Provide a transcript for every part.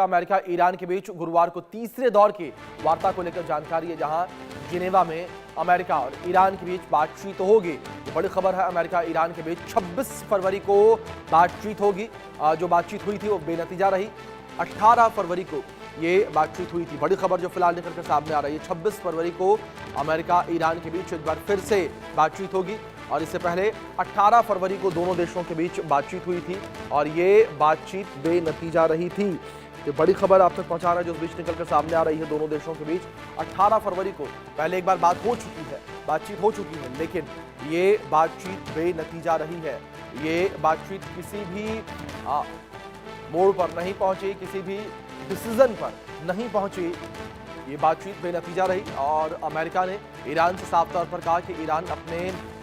America Iran के बीच गुरुवार को तीसरे दौर की वार्ता को लेकर जानकारी है, जहां जिनेवा में अमेरिका और ईरान के बीच बातचीत होगी। ये बड़ी खबर है। अमेरिका ईरान के बीच 26 फरवरी को बातचीत होगी। जो बातचीत हुई थी वो बेनतीजा रही। 18 फरवरी को ये बातचीत हुई थी। बड़ी खबर जो फिलहाल निकल कर सामने आ रही है, 26 फरवरी को अमेरिका ईरान के बीच एक बार फिर से बातचीत होगी। और इससे पहले 18 फरवरी को दोनों देशों के बीच बातचीत हुई थी और ये बातचीत बेनतीजा रही थी। ये बड़ी खबर आप तक पहुंचा रहा है जो इस बीच निकल कर सामने आ रही है। दोनों देशों के बीच 18 फरवरी को पहले एक बार बातचीत हो चुकी है, लेकिन ये बातचीत बेनतीजा रही है। ये बातचीत किसी भी मोड़ पर नहीं पहुंची, किसी भी डिसीजन पर नहीं पहुंची। ये बातचीत बेनतीजा रही और अमेरिका ने ईरान से साफ तौर पर कहा कि ईरान अपने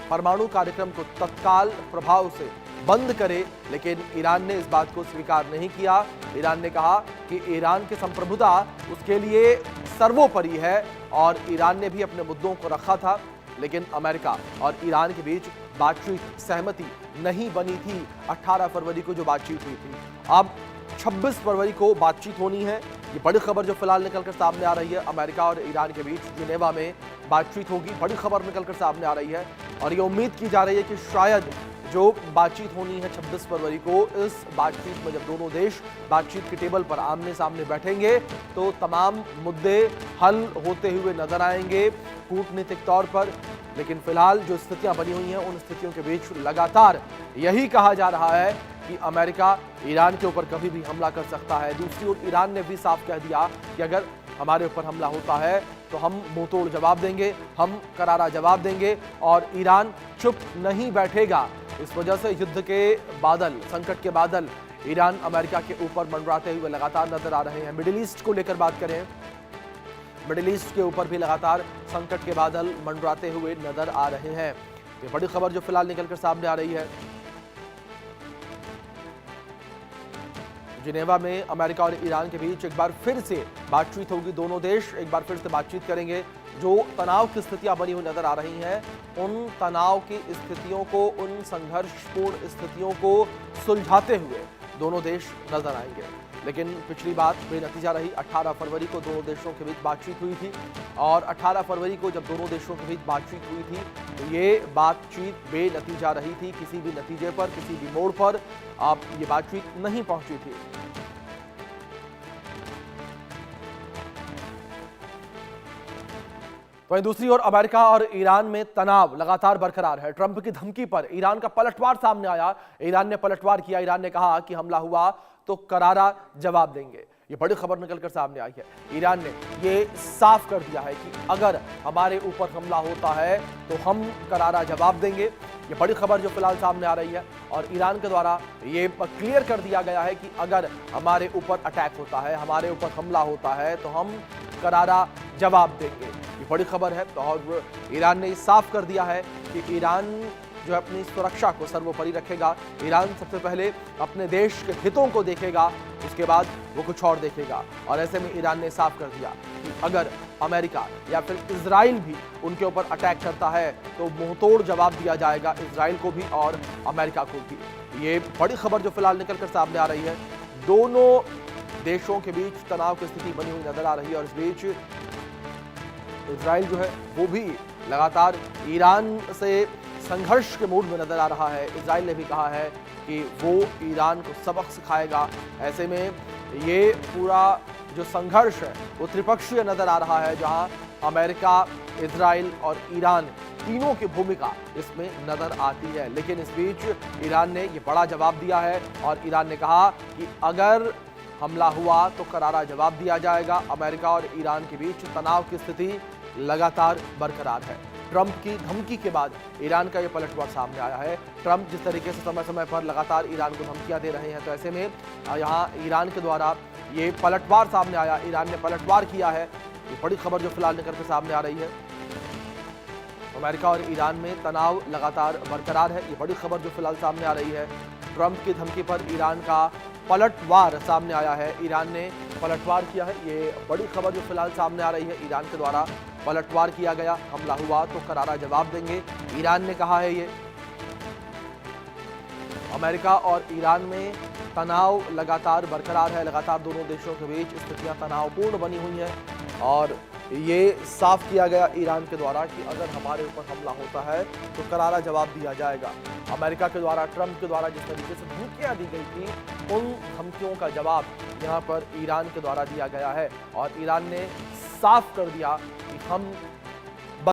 परमाणु कार्यक्रम को तत्काल प्रभाव से बंद करे, लेकिन ईरान ने इस बात को स्वीकार नहीं किया। ईरान ने कहा कि ईरान की संप्रभुता उसके लिए सर्वोपरि है और ईरान ने भी अपने मुद्दों को रखा था, लेकिन अमेरिका और ईरान के बीच बातचीत सहमति नहीं बनी थी। 18 फरवरी को जो बातचीत हुई थी, अब 26 फरवरी को बातचीत होनी है। ये बड़ी खबर जो फिलहाल निकलकर सामने आ रही है, अमेरिका और ईरान के बीच जिनेवा में बातचीत होगी। बड़ी खबर निकलकर सामने आ रही है और ये उम्मीद की जा रही है कि शायद जो बातचीत होनी है 26 फरवरी को, इस बातचीत में जब दोनों देश बातचीत के टेबल पर आमने सामने बैठेंगे तो तमाम मुद्दे हल होते हुए नजर आएंगे कूटनीतिक तौर पर। लेकिन फिलहाल जो स्थितियां बनी हुई हैं, उन स्थितियों के बीच लगातार यही कहा जा रहा है कि अमेरिका ईरान के ऊपर कभी भी हमला कर सकता है। दूसरी ओर ईरान ने भी साफ कह दिया कि अगर हमारे ऊपर हमला होता है तो हम मुंहतोड़ जवाब देंगे, हम करारा जवाब देंगे और ईरान चुप नहीं बैठेगा। इस वजह से युद्ध के बादल, संकट के बादल ईरान अमेरिका के ऊपर मंडराते हुए लगातार नजर आ रहे हैं। मिडिल ईस्ट को लेकर बात करें, मिडिल ईस्ट के ऊपर भी लगातार संकट के बादल मंडराते हुए नजर आ रहे हैं। ये बड़ी खबर जो फिलहाल निकलकर सामने आ रही है, जिनेवा में अमेरिका और ईरान के बीच एक बार फिर से बातचीत होगी। दोनों देश एक बार फिर से बातचीत करेंगे। जो तनाव की स्थितियां बनी हुई नजर आ रही हैं, उन तनाव की स्थितियों को, उन संघर्षपूर्ण स्थितियों को सुलझाते हुए दोनों देश नजर आएंगे। लेकिन पिछली बात बेनतीजा रही। 18 फरवरी को दोनों देशों के बीच बातचीत हुई थी और 18 फरवरी को जब दोनों देशों के बीच बातचीत हुई थी तो ये बातचीत बेनतीजा रही थी। किसी भी नतीजे पर, किसी भी मोड़ पर अब ये बातचीत नहीं पहुंची थी। वहीं दूसरी ओर अमेरिका और ईरान में तनाव लगातार बरकरार है। ट्रंप की धमकी पर ईरान का पलटवार सामने आया। ईरान ने पलटवार किया। ईरान ने कहा कि हमला हुआ तो करारा जवाब देंगे। ये बड़ी खबर निकलकर सामने आई है। ईरान ने ये साफ कर दिया है कि अगर हमारे ऊपर हमला होता है तो हम करारा जवाब देंगे। ये बड़ी खबर जो फिलहाल सामने आ रही है और ईरान के द्वारा ये क्लियर कर दिया गया है कि अगर हमारे ऊपर अटैक होता है, हमारे ऊपर हमला होता है तो हम करारा जवाब देंगे। ये बड़ी खबर है और ईरान ने साफ कर दिया है कि ईरान जो अपनी सुरक्षा को सर्वोपरि रखेगा। ईरान सबसे पहले अपने देश के हितों को देखेगा, उसके बाद वो कुछ और देखेगा। और ऐसे में ईरान ने साफ कर दिया कि अगर अमेरिका या फिर इजराइल भी उनके ऊपर अटैक करता है तो मुंहतोड़ जवाब दिया जाएगा, इजराइल को भी और अमेरिका को भी। ये बड़ी खबर जो फिलहाल निकल कर सामने आ रही है। दोनों देशों के बीच तनाव की स्थिति बनी हुई नजर आ रही है और इस बीच इजराइल जो है वो भी लगातार ईरान से संघर्ष के मूड में नजर आ रहा है। इजराइल ने भी कहा है कि वो ईरान को सबक सिखाएगा। ऐसे में ये पूरा जो संघर्ष है वो त्रिपक्षीय नजर आ रहा है, जहां अमेरिका, इजराइल और ईरान तीनों की भूमिका इसमें नजर आती है। लेकिन इस बीच ईरान ने ये बड़ा जवाब दिया है और ईरान ने कहा कि अगर हमला हुआ तो करारा जवाब दिया जाएगा। अमेरिका और ईरान के बीच तनाव की स्थिति लगातार बरकरार है। ट्रंप की धमकी के बाद ईरान का ये पलटवार सामने आया है। ट्रंप जिस तरीके से समय समय पर लगातार ईरान को धमकियां दे रहे हैं, तो ऐसे में यहाँ ईरान के द्वारा ये पलटवार सामने आया। ईरान ने पलटवार किया है। ये बड़ी खबर जो फिलहाल निकल के सामने आ रही है। अमेरिका और ईरान में तनाव लगातार बरकरार है। ये बड़ी खबर जो फिलहाल सामने आ रही है। ट्रंप की धमकी पर ईरान का पलटवार सामने आया है। ईरान ने पलटवार किया है। ये बड़ी खबर जो फिलहाल सामने आ रही है। ईरान के द्वारा पलटवार किया गया, हमला हुआ तो करारा जवाब देंगे, ईरान ने कहा है। ये अमेरिका और ईरान में तनाव लगातार बरकरार है, लगातार दोनों देशों के बीच स्थितियां तनावपूर्ण बनी हुई हैं और ये साफ किया गया ईरान के द्वारा कि अगर हमारे ऊपर हमला होता है तो करारा जवाब दिया जाएगा। अमेरिका के द्वारा, ट्रंप के द्वारा जिस तरीके से धमकियां दी गई थी, उन धमकियों का जवाब यहाँ पर ईरान के द्वारा दिया गया है और ईरान ने साफ कर दिया कि हम